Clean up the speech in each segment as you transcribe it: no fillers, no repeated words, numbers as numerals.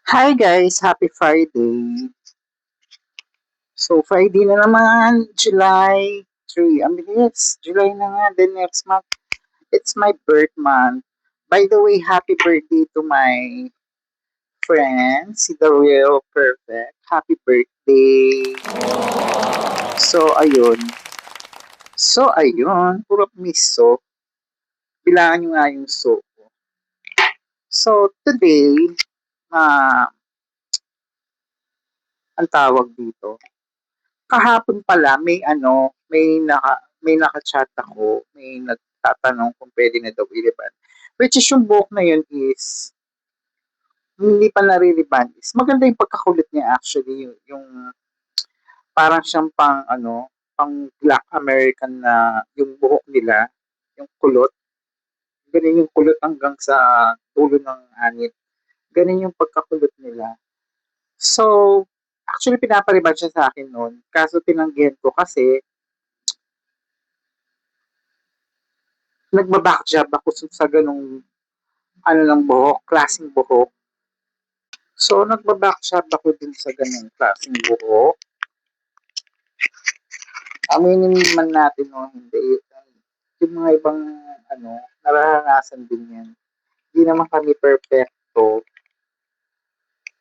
Hi guys, happy Friday. So Friday na naman, July 3. I mean, it's July na nga, then next month, it's my birth month. By the way, happy birthday to my friend, si The Real Perfect. Happy birthday. So ayun. Puro miso. Bilangan nyo nga yung so. So today, ah, ang tawag dito, kahapon pala may naka-chat ako, may nagtatanong kung pwede na daw i-reban. Which is yung buhok na yun is hindi pa nare-reban. Is maganda yung pagkakulit niya actually yung parang siyang pang Black American na yung buhok nila, yung kulot. Ganun yung kulot hanggang sa dulo ng anit. Ganun yung pagkakulot nila. So, actually pinapariban siya sa akin noon. Kaso tinanggihan ko kasi nagba-back job ako sa ganung ng buhok, klaseng buhok. So, nagba-back job ako din sa ganung klaseng buhok. Aminin man natin o hindi, yung mga ibang nararanasan din yan. Hindi naman kami perfecto.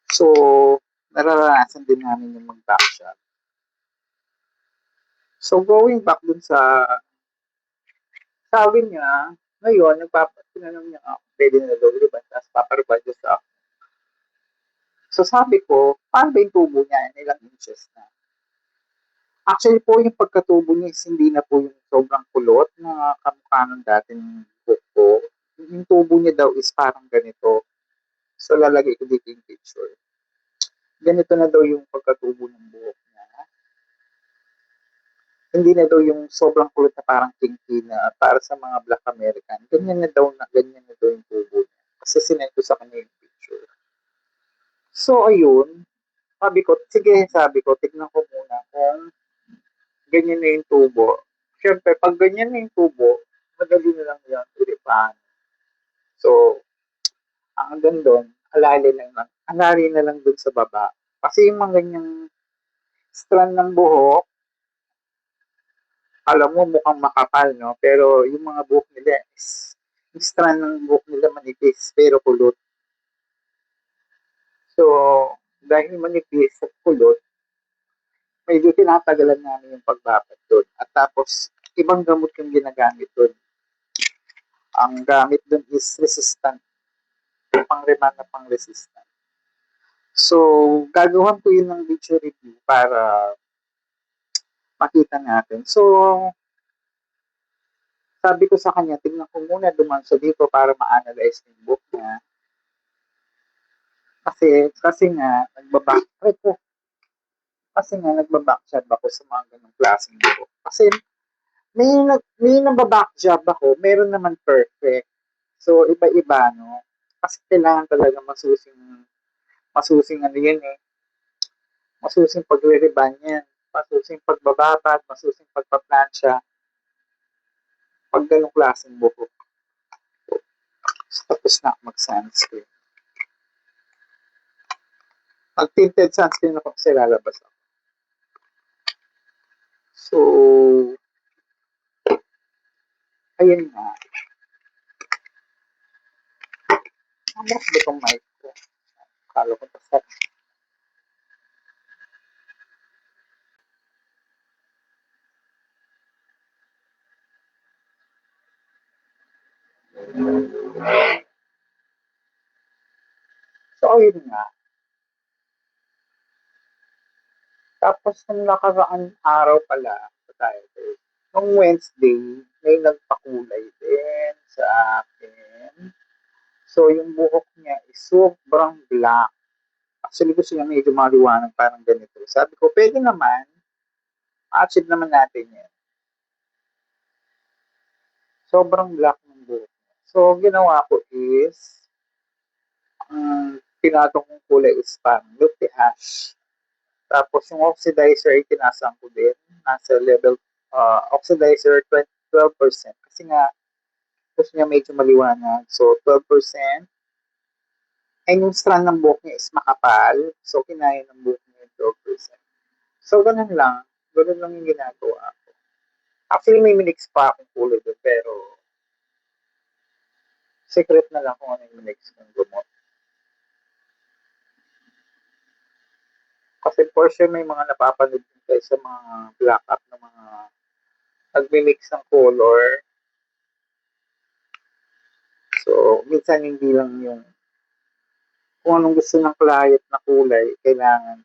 So, nararanasan din namin yung mag-back job. So, going back dun sa sabi niya, ngayon, tinanong niya ako, pwede na daw, di ba? Tapos paparibad niya sa ako. So, sabi ko, paano ba yung tubo niya? Ilang inches na? Actually po, yung pagkatubo niya is hindi na po yung sobrang kulot na kamukha ng dating buhok ko. Yung tubo niya daw is parang ganito. So, lalagay ko dito yung picture. Ganito na daw yung pagkatubo ng buhok niya. Hindi na daw yung sobrang kulot na parang kinky na para sa mga Black American. Ganyan na daw yung tubo niya. Kasi sinend ko sa kanya yung picture. So, ayun. Sabi ko, tignan ko muna kung ganyan na yung tubo. Siyempre, pag ganyan na yung tubo, madali na lang yan ilipan. So, ang hanggang doon, alali na lang doon sa baba. Kasi yung mga ganyang strand ng buhok, alam mo mukhang makapal, no? Pero yung mga buhok nila, yung strand ng buhok nila manipis, pero kulot. So, dahil manipis at kulot, medyo tinatagalan namin yung pagbabat doon. At tapos, ibang gamot yung ginagamit doon. Ang gamit doon is resistant, pang-reman na pang-resistant. So, gagawin ko yun ng video review para makita natin. So, sabi ko sa kanya, tingnan ko muna duman siya dito para ma-analyze yung book niya. Kasi nga, nagbabackshot ako sa mga ganong klaseng book. Kasi may nagbaback job ako, meron naman perfect. So, iba-iba, no? Kasi kailangan talaga masusing ano yun eh, masusing pagre-reban yan, masusing pagbababad, masusing pagpaplansya, pag ganong klaseng buhok. Tapos na ako mag-sunscreen. Pag tinted sunscreen ako kasi lalabas ako. So, ayun nga. Ang ba itong mic ko? Kala ko pa sa... So, ayun nga. Tapos, nung nakaraan araw pala, nung Wednesday, may nagpakulay din sa akin. So, yung buhok niya is sobrang black. Actually, gusto niya medyo maliwanag, parang ganito. Sabi ko, pwede naman, achieve naman natin yan. Sobrang black ng buhok niya. So, ginawa ko is, pinatong kong kulay is parang milky ash. Tapos, yung oxidizer ay tinasan ko din. Nasa level, oxidizer 12%. Kasi nga, gusto niya medyo maliwanag. So, 12%. And yung strand ng buhok niya is makapal. So, kinaya ng buhok niya yung 12%. So, ganun lang. Ganun lang yung ginagawa ko. Actually, may minix pa akong kulay doon, pero secret na lang kung ano yung minix kong gumot. Kasi for sure may mga napapanood din kayo sa mga black up na mga nagmi-mix ng color. So, minsan hindi lang yung kung anong gusto ng client na kulay, kailangan.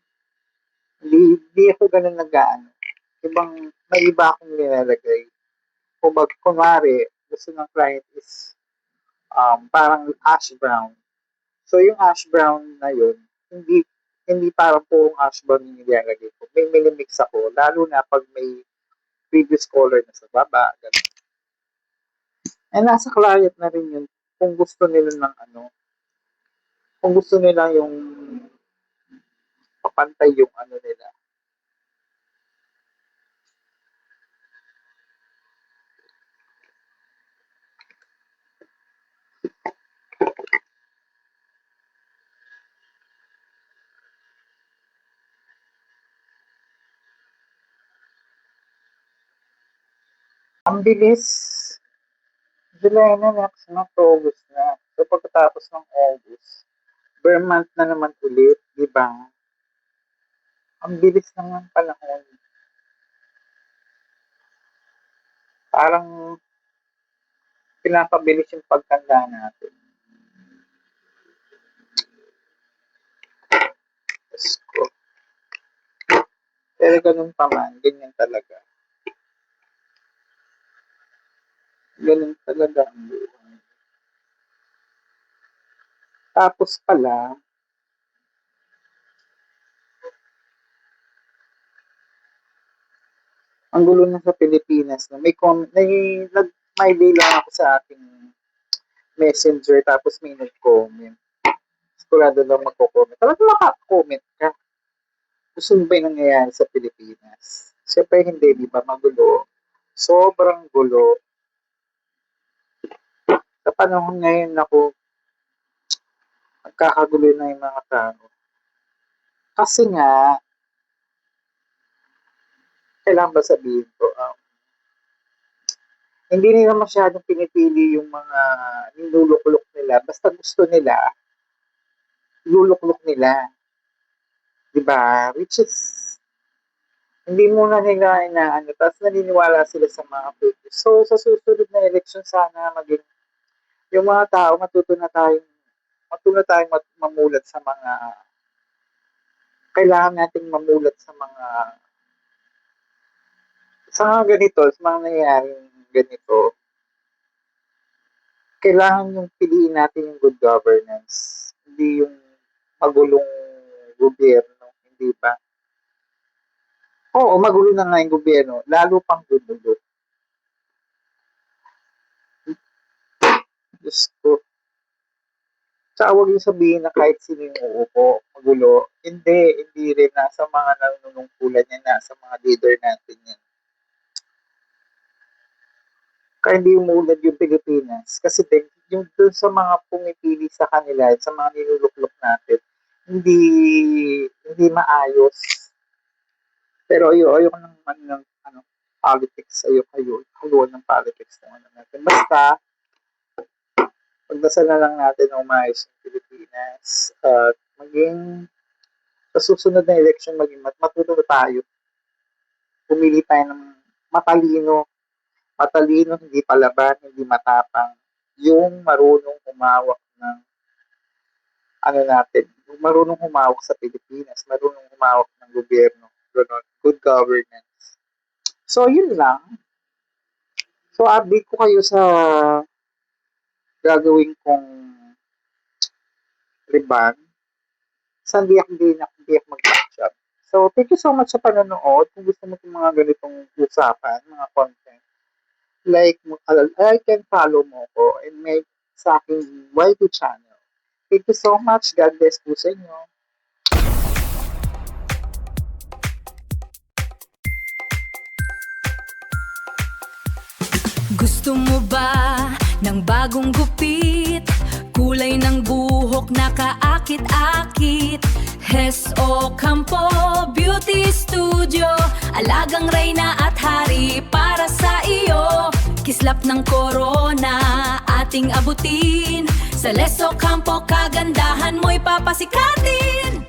Hindi ako ganun nag-ano. May iba akong nilalagay. Kung kunwari, gusto ng client is parang ash brown. So, yung ash brown na yun, hindi parang purong ash brown yung nilalagay ko. May minimix ako, lalo na pag may previous color na sa baba. Ganun. And nasa client na rin yun kung gusto nila ng kung gusto nila yung papantay yung nila. Ang bilis. July na, next month, August na. So, pagkatapos ng August, bare month na naman ulit, di ba? Ang bilis naman panahon. Parang pinapabilis yung pagtanda natin. Diyos ko. Pero ganun pa man, ganyan talaga. Ganun talaga ang buhay. Tapos pala, ang gulo na sa Pilipinas na may day lang ako sa ating messenger tapos may nag-comment. Sigurado lang magko-comment. Talagang maka-comment ka. Gusto mo ba yung nangyayari sa Pilipinas? Siyempre hindi, di ba? Magulo. Sobrang gulo. Sa panahon ngayon ako, nagkakagulo na yung mga tao. Kasi nga, kailangan ba sabihin ko, hindi nila masyadong pinipili yung mga niluluklok nila. Basta gusto nila, luluklok nila. Diba? Which is, hindi muna nila inaano. Tapos naniniwala sila sa mga fake news. So, sa susunod na election, sana maging yung mga tao, matuto na tayong mamulat sa mga kailangan nating mamulat sa mga ganito, sa mga nangyayaring ganito. Kailangan yung piliin natin yung good governance, hindi yung magulong gobyerno, hindi ba? Oo, magulo na nga yung gobyerno, lalo pang gulo. Diyos ko. Tsaka huwag yung sabihin na kahit sino yung uupo, magulo. Hindi rin. Nasa mga nanunungkulan yan, nasa mga leader natin yan. Kaya hindi umuulad yung Pilipinas. Kasi din, yung doon sa mga pumipili sa kanila, sa mga niluluklok natin, hindi maayos. Pero ayoko ng politics, ayoko ng politics ng natin. Basta, pagdasal na lang natin na umayos ng Pilipinas at maging sa susunod na election maging matuto tayo. Pumili tayo ng matalino, hindi palaban, hindi matapang, yung marunong humawak ng natin, yung marunong humawak sa Pilipinas, marunong humawak ng gobyerno, good governance. So, yun lang. So, update ko kayo sa gagawin kong riban. Sa hindi ako mag-catch up. So, thank you so much sa panonood. Kung gusto mo itong mga ganitong usapan, mga content, like and follow mo ko and make sa aking YT channel. Thank you so much. God bless po sa inyo. Gusto mo ba ng bagong gupit? Kulay ng buhok nakaakit-akit. Hes Ocampo Beauty Studio, alagang reyna at hari para sa iyo. Kislap ng korona ating abutin. Sa Les Ocampo kagandahan mo'y papasikatin.